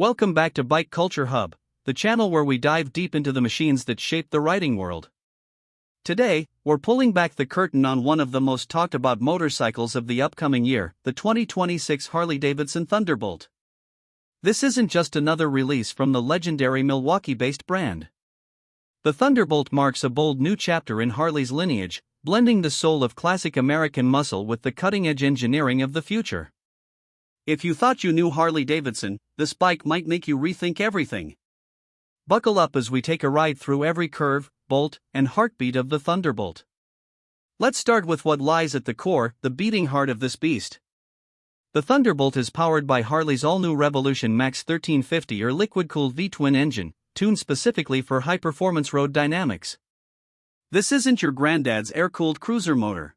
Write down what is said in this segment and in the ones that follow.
Welcome back to Bike Culture Hub, the channel where we dive deep into the machines that shape the riding world. Today, we're pulling back the curtain on one of the most talked about motorcycles of the upcoming year, the 2026 Harley-Davidson Thunderbolt. This isn't just another release from the legendary Milwaukee-based brand. The Thunderbolt marks a bold new chapter in Harley's lineage, blending the soul of classic American muscle with the cutting-edge engineering of the future. If you thought you knew Harley-Davidson, this bike might make you rethink everything. Buckle up as we take a ride through every curve, bolt, and heartbeat of the Thunderbolt. Let's start with what lies at the core, the beating heart of this beast. The Thunderbolt is powered by Harley's all-new Revolution Max 1350 or liquid-cooled V-twin engine, tuned specifically for high-performance road dynamics. This isn't your granddad's air-cooled cruiser motor.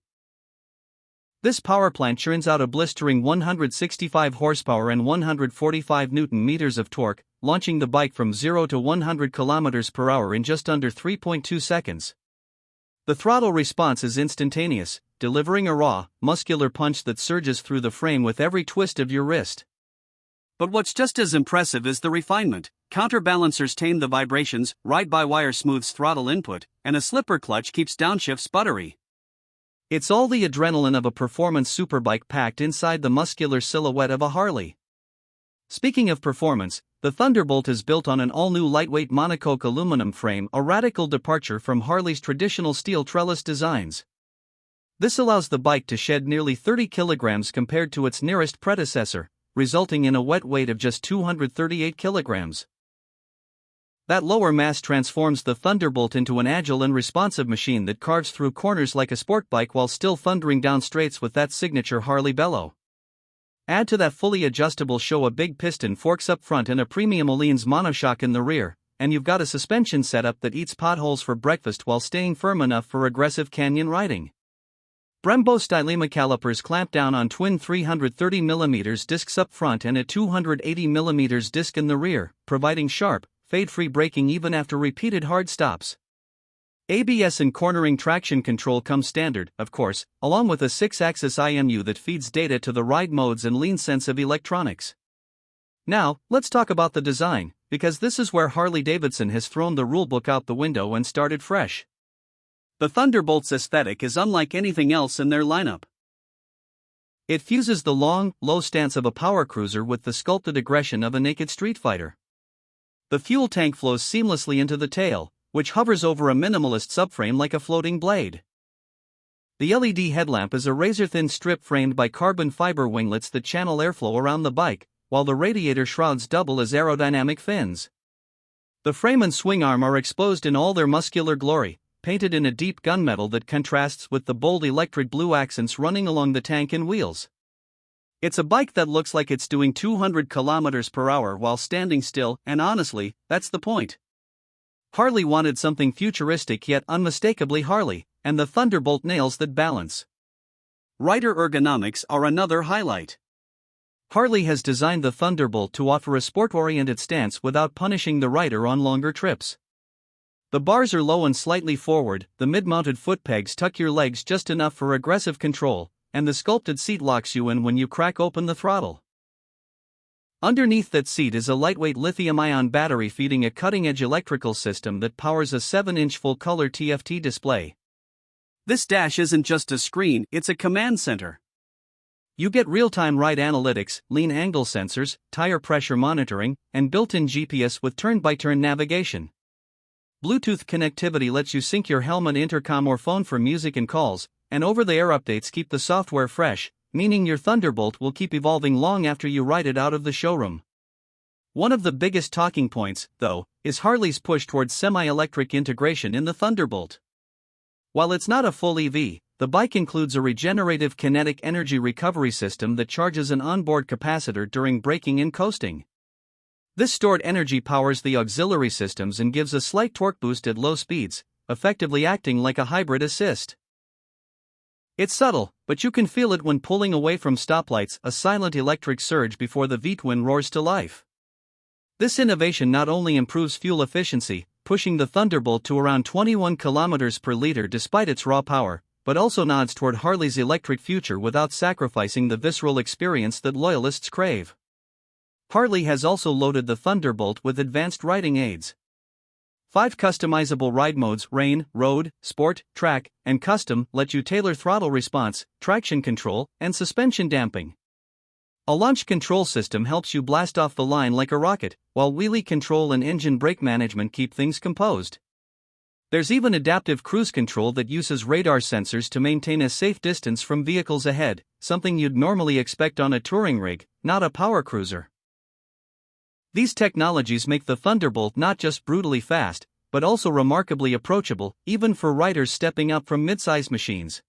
This power plant churns out a blistering 165 horsepower and 145 Nm of torque, launching the bike from 0 to 100 km per hour in just under 3.2 seconds. The throttle response is instantaneous, delivering a raw, muscular punch that surges through the frame with every twist of your wrist. But what's just as impressive is the refinement. Counterbalancers tame the vibrations, ride-by-wire smooths throttle input, and a slipper clutch keeps downshifts buttery. It's all the adrenaline of a performance superbike packed inside the muscular silhouette of a Harley. Speaking of performance, the Thunderbolt is built on an all-new lightweight monocoque aluminum frame, a radical departure from Harley's traditional steel trellis designs. This allows the bike to shed nearly 30 kilograms compared to its nearest predecessor, resulting in a wet weight of just 238 kilograms. That lower mass transforms the Thunderbolt into an agile and responsive machine that carves through corners like a sport bike while still thundering down straights with that signature Harley bellow. Add to that fully adjustable show a big piston forks up front and a premium Öhlins monoshock in the rear, and you've got a suspension setup that eats potholes for breakfast while staying firm enough for aggressive canyon riding. Brembo Stylema calipers clamp down on twin 330mm discs up front and a 280mm disc in the rear, providing sharp, fade-free braking even after repeated hard stops. ABS and cornering traction control come standard, of course, along with a 6-axis IMU that feeds data to the ride modes and lean sense of electronics. Now, let's talk about the design, because this is where Harley-Davidson has thrown the rulebook out the window and started fresh. The Thunderbolt's aesthetic is unlike anything else in their lineup. It fuses the long, low stance of a power cruiser with the sculpted aggression of a naked street fighter. The fuel tank flows seamlessly into the tail, which hovers over a minimalist subframe like a floating blade. The LED headlamp is a razor-thin strip framed by carbon fiber winglets that channel airflow around the bike, while the radiator shrouds double as aerodynamic fins. The frame and swing arm are exposed in all their muscular glory, painted in a deep gunmetal that contrasts with the bold electric blue accents running along the tank and wheels. It's a bike that looks like it's doing 200 km per hour while standing still, and honestly, that's the point. Harley wanted something futuristic yet unmistakably Harley, and the Thunderbolt nails that balance. Rider ergonomics are another highlight. Harley has designed the Thunderbolt to offer a sport-oriented stance without punishing the rider on longer trips. The bars are low and slightly forward, the mid-mounted foot pegs tuck your legs just enough for aggressive control, and the sculpted seat locks you in when you crack open the throttle. Underneath that seat is a lightweight lithium-ion battery feeding a cutting-edge electrical system that powers a 7-inch full-color TFT display. This dash isn't just a screen, it's a command center. You get real-time ride analytics, lean angle sensors, tire pressure monitoring, and built-in GPS with turn-by-turn navigation. Bluetooth connectivity lets you sync your helmet, intercom, or phone for music and calls, and over-the-air updates keep the software fresh, meaning your Thunderbolt will keep evolving long after you ride it out of the showroom. One of the biggest talking points, though, is Harley's push towards semi-electric integration in the Thunderbolt. While it's not a full EV, the bike includes a regenerative kinetic energy recovery system that charges an onboard capacitor during braking and coasting. This stored energy powers the auxiliary systems and gives a slight torque boost at low speeds, effectively acting like a hybrid assist. It's subtle, but you can feel it when pulling away from stoplights, a silent electric surge before the V-twin roars to life. This innovation not only improves fuel efficiency, pushing the Thunderbolt to around 21 km per liter despite its raw power, but also nods toward Harley's electric future without sacrificing the visceral experience that loyalists crave. Harley has also loaded the Thunderbolt with advanced riding aids. 5 customizable ride modes: rain, road, sport, track, and custom let you tailor throttle response, traction control, and suspension damping. A launch control system helps you blast off the line like a rocket, while wheelie control and engine brake management keep things composed. There's even adaptive cruise control that uses radar sensors to maintain a safe distance from vehicles ahead, something you'd normally expect on a touring rig, not a power cruiser. These technologies make the Thunderbolt not just brutally fast, but also remarkably approachable, even for riders stepping up from mid-size machines.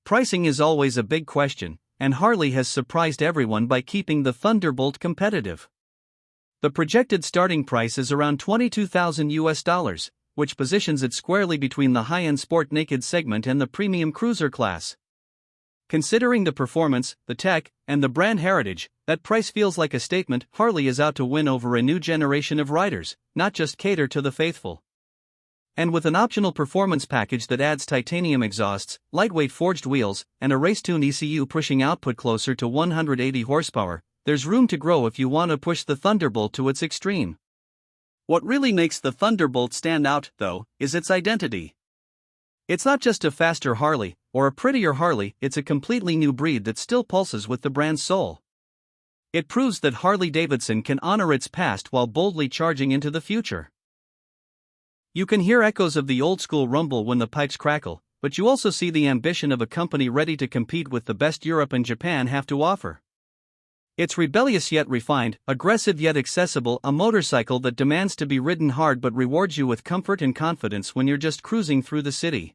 Pricing is always a big question, and Harley has surprised everyone by keeping the Thunderbolt competitive. The projected starting price is around $22,000, which positions it squarely between the high-end sport naked segment and the premium cruiser class. Considering the performance, the tech, and the brand heritage, that price feels like a statement. Harley is out to win over a new generation of riders, not just cater to the faithful. And with an optional performance package that adds titanium exhausts, lightweight forged wheels, and a race-tuned ECU pushing output closer to 180 horsepower, there's room to grow if you want to push the Thunderbolt to its extreme. What really makes the Thunderbolt stand out, though, is its identity. It's not just a faster Harley, or a prettier Harley, it's a completely new breed that still pulses with the brand's soul. It proves that Harley-Davidson can honor its past while boldly charging into the future. You can hear echoes of the old-school rumble when the pipes crackle, but you also see the ambition of a company ready to compete with the best Europe and Japan have to offer. It's rebellious yet refined, aggressive yet accessible, a motorcycle that demands to be ridden hard but rewards you with comfort and confidence when you're just cruising through the city.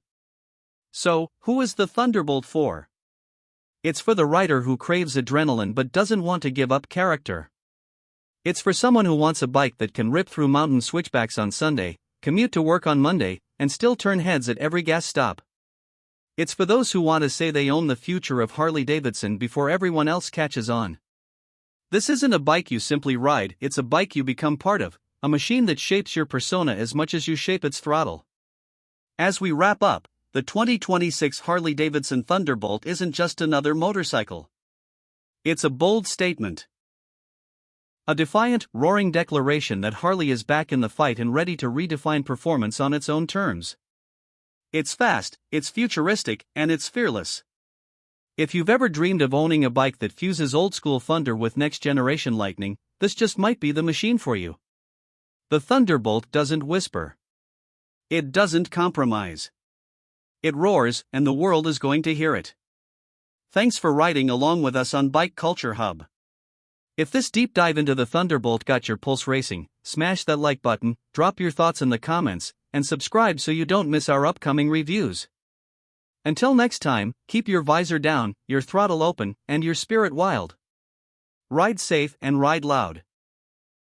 So, who is the Thunderbolt for? It's for the rider who craves adrenaline but doesn't want to give up character. It's for someone who wants a bike that can rip through mountain switchbacks on Sunday, commute to work on Monday, and still turn heads at every gas stop. It's for those who want to say they own the future of Harley-Davidson before everyone else catches on. This isn't a bike you simply ride, it's a bike you become part of, a machine that shapes your persona as much as you shape its throttle. As we wrap up, the 2026 Harley-Davidson Thunderbolt isn't just another motorcycle. It's a bold statement. A defiant, roaring declaration that Harley is back in the fight and ready to redefine performance on its own terms. It's fast, it's futuristic, and it's fearless. If you've ever dreamed of owning a bike that fuses old-school thunder with next-generation lightning, this just might be the machine for you. The Thunderbolt doesn't whisper. It doesn't compromise. It roars, and the world is going to hear it. Thanks for riding along with us on Bike Culture Hub. If this deep dive into the Thunderbolt got your pulse racing, smash that like button, drop your thoughts in the comments, and subscribe so you don't miss our upcoming reviews. Until next time, keep your visor down, your throttle open, and your spirit wild. Ride safe and ride loud.